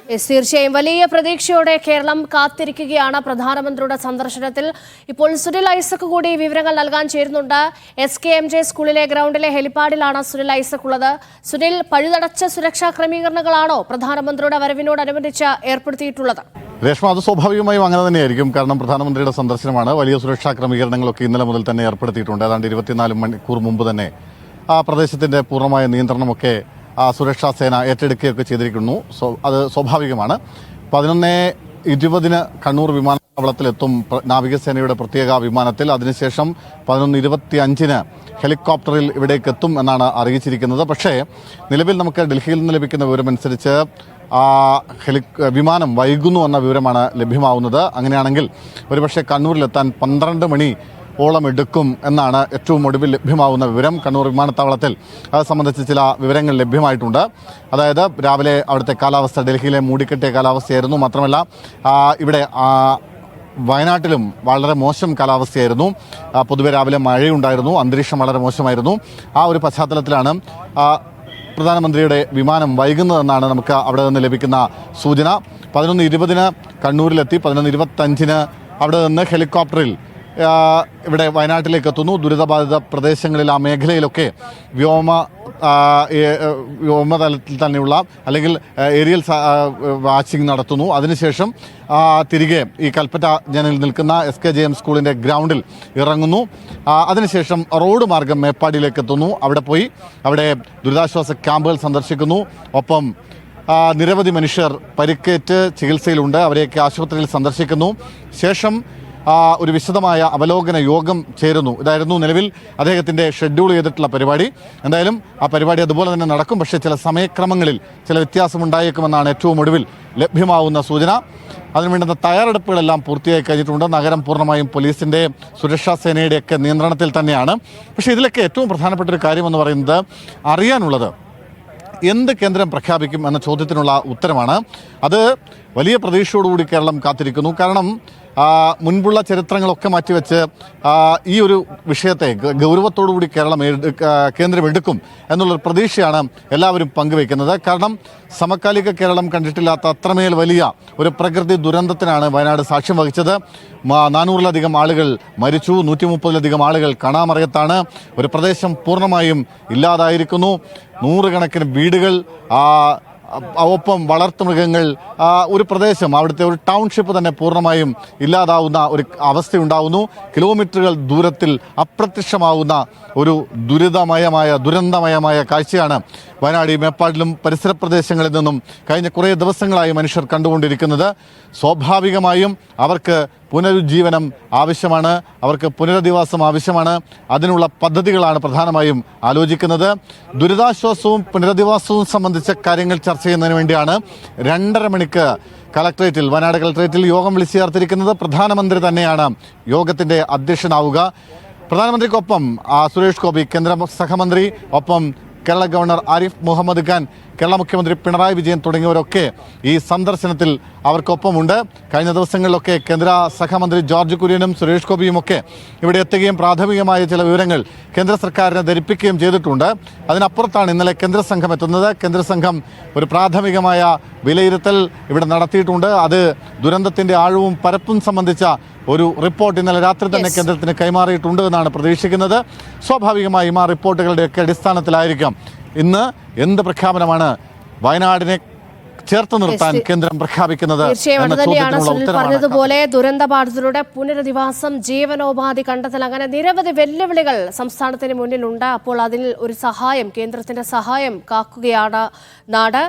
തീർച്ചയായും വലിയ പ്രതീക്ഷയോടെ കേരളം കാത്തിരിക്കുകയാണ് പ്രധാനമന്ത്രിയുടെ സന്ദർശനത്തിൽ. ഇപ്പോൾ സുനിൽ ഐസക് കൂടി വിവരങ്ങൾ നൽകാൻ ചേരുന്നുണ്ട്. SKMJ സ്കൂളിലെ ഗ്രൗണ്ടിലെ ഹെലിപ്പാഡിലാണ് സുനിൽ ഐസക് ഉള്ളത്. സുനിൽ, പഴുതടച്ച സുരക്ഷാ ക്രമീകരണങ്ങളാണോ പ്രധാനമന്ത്രിയുടെ വരവിനോടനുബന്ധിച്ച് ഏർപ്പെടുത്തിയിട്ടുള്ളത്? രേഷ്മ, അത് സ്വാഭാവികമായും അങ്ങനെ തന്നെയായിരിക്കും. കാരണം പ്രധാനമന്ത്രിയുടെ സന്ദർശനമാണ്. വലിയ സുരക്ഷാ ക്രമീകരണങ്ങളൊക്കെ ഇന്നലെ മുതൽ തന്നെ ഏർപ്പെടുത്തിയിട്ടുണ്ട്. ഏതാണ്ട് 24 മണിക്കൂർ മുമ്പ് തന്നെ ആ പ്രദേശത്തിന്റെ പൂർണ്ണമായ നിയന്ത്രണമൊക്കെ സുരക്ഷാ സേന ഏറ്റെടുക്കുകയൊക്കെ ചെയ്തിരിക്കുന്നു. അത് സ്വാഭാവികമാണ്. 11:20 കണ്ണൂർ വിമാനത്താവളത്തിലെത്തും നാവികസേനയുടെ പ്രത്യേക വിമാനത്തിൽ. അതിനുശേഷം 11:25 ഹെലികോപ്റ്ററിൽ ഇവിടേക്ക് എത്തും എന്നാണ് അറിയിച്ചിരിക്കുന്നത്. പക്ഷേ നിലവിൽ നമുക്ക് ഡൽഹിയിൽ നിന്ന് ലഭിക്കുന്ന വിവരമനുസരിച്ച് വിമാനം വൈകുന്നു എന്ന വിവരമാണ് ലഭ്യമാവുന്നത്. അങ്ങനെയാണെങ്കിൽ ഒരുപക്ഷെ കണ്ണൂരിലെത്താൻ 12 മണി ഓളം എടുക്കും എന്നാണ് ഏറ്റവും ഒടുവിൽ ലഭ്യമാവുന്ന വിവരം. കണ്ണൂർ വിമാനത്താവളത്തിൽ അത് സംബന്ധിച്ച് ചില വിവരങ്ങൾ ലഭ്യമായിട്ടുണ്ട്. അതായത് രാവിലെ അവിടുത്തെ കാലാവസ്ഥ ഡൽഹിയിലെ മൂടിക്കെട്ടിയ കാലാവസ്ഥയായിരുന്നു. മാത്രമല്ല ഇവിടെ വയനാട്ടിലും വളരെ മോശം കാലാവസ്ഥയായിരുന്നു. പൊതുവെ രാവിലെ മഴയുണ്ടായിരുന്നു, അന്തരീക്ഷം വളരെ മോശമായിരുന്നു. ആ ഒരു പശ്ചാത്തലത്തിലാണ് പ്രധാനമന്ത്രിയുടെ വിമാനം വൈകുന്നതെന്നാണ് നമുക്ക് അവിടെ നിന്ന് ലഭിക്കുന്ന സൂചന. 11:20 കണ്ണൂരിലെത്തി 11:25 അവിടെ നിന്ന് ഹെലികോപ്റ്ററിൽ ഇവിടെ വയനാട്ടിലേക്ക് എത്തുന്നു. ദുരിതബാധിത പ്രദേശങ്ങളിൽ ആ മേഖലയിലൊക്കെ വ്യോമതലത്തിൽ തന്നെയുള്ള അല്ലെങ്കിൽ ഏരിയൽ വാച്ചിങ് നടത്തുന്നു. അതിനുശേഷം തിരികെ ഈ കൽപ്പറ്റ ജനലിൽ നിൽക്കുന്ന SKJM സ്കൂളിൻ്റെ ഗ്രൗണ്ടിൽ ഇറങ്ങുന്നു. അതിനുശേഷം റോഡ് മാർഗം മേപ്പാടിയിലേക്ക് എത്തുന്നു. അവിടെ ദുരിതാശ്വാസ ക്യാമ്പുകൾ സന്ദർശിക്കുന്നു. ഒപ്പം നിരവധി മനുഷ്യർ പരിക്കേറ്റ് ചികിത്സയിലുണ്ട്. അവരെയൊക്കെ ആശുപത്രിയിൽ സന്ദർശിക്കുന്നു. ശേഷം ഒരു വിശദമായ അവലോകന യോഗം ചേരുന്നു. ഇതായിരുന്നു നിലവിൽ അദ്ദേഹത്തിൻ്റെ ഷെഡ്യൂൾ ചെയ്തിട്ടുള്ള പരിപാടി. എന്തായാലും ആ പരിപാടി അതുപോലെ തന്നെ നടക്കും. പക്ഷേ ചില സമയക്രമങ്ങളിൽ ചില വ്യത്യാസമുണ്ടായേക്കുമെന്നാണ് ഏറ്റവും ഒടുവിൽ ലഭ്യമാവുന്ന സൂചന. അതിനുവേണ്ടുന്ന തയ്യാറെടുപ്പുകളെല്ലാം പൂർത്തിയായി കഴിഞ്ഞിട്ടുണ്ട്. നഗരം പൂർണ്ണമായും പോലീസിൻ്റെ സുരക്ഷാ സേനയുടെയൊക്കെ നിയന്ത്രണത്തിൽ തന്നെയാണ്. പക്ഷേ ഇതിലൊക്കെ ഏറ്റവും പ്രധാനപ്പെട്ട ഒരു കാര്യമെന്ന് പറയുന്നത് അറിയാനുള്ളത് എന്ത് കേന്ദ്രം പ്രഖ്യാപിക്കും എന്ന ചോദ്യത്തിനുള്ള ഉത്തരമാണ്. അത് വലിയ പ്രതീക്ഷയോടുകൂടി കേരളം കാത്തിരിക്കുന്നു. കാരണം മുൻപുള്ള ചരിത്രങ്ങളൊക്കെ മാറ്റിവെച്ച് ഈ ഒരു വിഷയത്തെ ഗൗരവത്തോടുകൂടി കേന്ദ്രം എടുക്കും എന്നുള്ളൊരു പ്രതീക്ഷയാണ് എല്ലാവരും പങ്കുവയ്ക്കുന്നത്. കാരണം സമകാലിക കേരളം കണ്ടിട്ടില്ലാത്ത അത്രമേൽ വലിയ ഒരു പ്രകൃതി ദുരന്തത്തിനാണ് വയനാട് സാക്ഷ്യം വഹിച്ചത്. 400-ലധികം ആളുകൾ മരിച്ചു, 130-ലധികം ആളുകൾ കാണാമറയത്താണ്. ഒരു പ്രദേശം പൂർണ്ണമായും ഇല്ലാതായിരിക്കുന്നു. 100 കണക്കിന് വീടുകൾ, ഒപ്പം വളർത്തുമൃഗങ്ങൾ, ഒരു പ്രദേശം, അവിടുത്തെ ഒരു ടൗൺഷിപ്പ് തന്നെ പൂർണ്ണമായും ഇല്ലാതാവുന്ന ഒരു അവസ്ഥയുണ്ടാവുന്നു. കിലോമീറ്ററുകൾ ദൂരത്തിൽ അപ്രത്യക്ഷമാവുന്ന ഒരു ദുരന്തമയമായ കാഴ്ചയാണ് വയനാട് മേപ്പാടിലും പരിസര പ്രദേശങ്ങളിൽ നിന്നും കഴിഞ്ഞ കുറേ ദിവസങ്ങളായി മനുഷ്യർ കണ്ടുകൊണ്ടിരിക്കുന്നത്. സ്വാഭാവികമായും അവർക്ക് പുനരുജ്ജീവനം ആവശ്യമാണ്, അവർക്ക് പുനരധിവാസം ആവശ്യമാണ്. അതിനുള്ള പദ്ധതികളാണ് പ്രധാനമായും ആലോചിക്കുന്നത്. ദുരിതാശ്വാസവും പുനരധിവാസവും സംബന്ധിച്ച കാര്യങ്ങൾ ചർച്ച ചെയ്യുന്നതിന് വേണ്ടിയാണ് 2:30 മണിക്ക് വയനാട് കളക്ടറേറ്റിൽ യോഗം വിളിച്ചു ചേർത്തിരിക്കുന്നത്. പ്രധാനമന്ത്രി തന്നെയാണ് യോഗത്തിൻ്റെ അധ്യക്ഷനാവുക. പ്രധാനമന്ത്രിക്കൊപ്പം സുരേഷ് ഗോപി കേന്ദ്ര സഹമന്ത്രി, ഒപ്പം കേരള ഗവർണർ ആരിഫ് മുഹമ്മദ് ഖാൻ, കേരള മുഖ്യമന്ത്രി പിണറായി വിജയൻ തുടങ്ങിയവരൊക്കെ ഈ സന്ദർശനത്തിൽ അവർക്കൊപ്പമുണ്ട്. കഴിഞ്ഞ ദിവസങ്ങളിലൊക്കെ കേന്ദ്ര സഹമന്ത്രി ജോർജ് കുര്യനും സുരേഷ് ഗോപിയുമൊക്കെ ഇവിടെ എത്തുകയും പ്രാഥമികമായ ചില വിവരങ്ങൾ കേന്ദ്ര സർക്കാരിനെ ധരിപ്പിക്കുകയും ചെയ്തിട്ടുണ്ട്. അതിനപ്പുറത്താണ് ഇന്നലെ കേന്ദ്ര സംഘം എത്തുന്നത്. കേന്ദ്ര സംഘം ഒരു പ്രാഥമികമായ വിലയിരുത്തൽ ഇവിടെ നടത്തിയിട്ടുണ്ട്. അത് ദുരന്തത്തിൻ്റെ ആഴവും പരപ്പും സംബന്ധിച്ച ഒരു റിപ്പോർട്ട് ഇന്നലെ രാത്രി തന്നെ കേന്ദ്രത്തിന് കൈമാറിയിട്ടുണ്ട് എന്നാണ് പ്രതീക്ഷിക്കുന്നത്. സ്വാഭാവികമായും ആ റിപ്പോർട്ടുകളുടെയൊക്കെ അടിസ്ഥാനത്തിലായിരിക്കാം ഇന്ന് എന്ത് പ്രഖ്യാപനമാണ് വയനാടിനെ ചേർത്ത് നിർത്താൻ കേന്ദ്രം പ്രഖ്യാപിക്കുന്നത്. പറഞ്ഞതുപോലെ ദുരന്തബാധിതരുടെ പുനരധിവാസം, ജീവനോപാധി കണ്ടെത്തൽ, അങ്ങനെ നിരവധി വെല്ലുവിളികൾ സംസ്ഥാനത്തിന് മുന്നിലുണ്ട്. അപ്പോൾ അതിൽ ഒരു സഹായം, കേന്ദ്രത്തിന്റെ സഹായം കാക്കുകയാണ് നാട്.